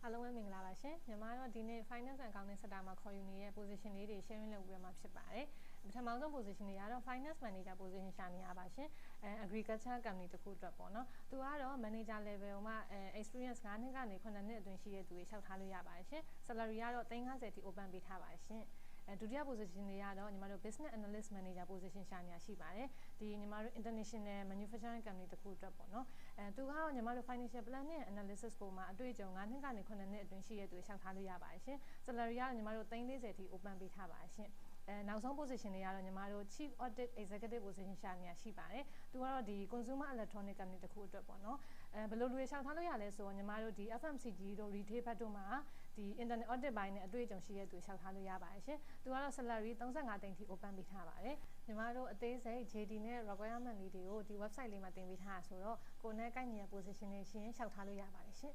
အားလုံးပဲမင်္ဂလာပါရှင်မြန်မာတော့ဒီနေ့ finance and accounting sector မှာခေါ်ယူနေတဲ့ position လေးတွေ sharing လုပ်ပြီးမှဖြစ်ပါတယ်ပထမဆုံး position တွေကတော့ finance manager position ရှာနေရပါရှင်agriculture company တခုအတွက်ပေါ့နော်သူကတော့ manager level မှာexperience 9နှစ်ကနေ9နှစ်အတွင်းရှိတဲ့သူတွေလျှောက်ထားလို့ရပါတယ်ရှင် salary ကတော့350 ထိ open ပေးထားပါတယ်ရှင်ဒုတိယ position တွေကတော့ညီမတို့ business analyst manager position ရှာနေရရှိပါတယ်ဒီညီမတို့ international manufacturing company တခုအတွက်ပေါ့နော်သူကတော့ညီမတို့ financial planning and analysis ပုံမှာအတွေ့အကြုံ9နှစ်ကနေ9နှစ်အတွင်းရှိတဲ့သူတွေလျှောက်ထားလို့ရပါတယ်ရှင် salary ကတော့ညီမတို့340ထိ open ပေးထားပါတယ်ရှင်နောက်ဆုံး position တွေကတော့ညီမတို့ chief audit executive position ရှာနေရရှိပါတယ်သူကတော့ဒီ consumer electronic company တခုအတွက်ပေါ့နော်ဘယ်လိုလူတွေလျှောက်ထားလို့ရလဲဆိုတော့ညီမတို့ဒီ FMCG တို့ retail ဘက်တို့မှာဒီ internet audit ဘိုင်းနဲ့အတွေ့အကြုံရှိတဲ့သူလျှောက်ထားလို့ရပါတယ်ရှင်သူကတော့ salary 35သိန်းထိ open ပေးထားပါတယ်ညီမတို့အသေးစိတ် JD နဲ့ requirement လေးတွေကိုဒီ website လေးမှာတင်ပေးထားတာဆိုတော့ကိုယ်နဲ့ကိုက်ညီတဲ့ position တွေရှင်လျှောက်ထားလို့ရပါတယ်ရှင်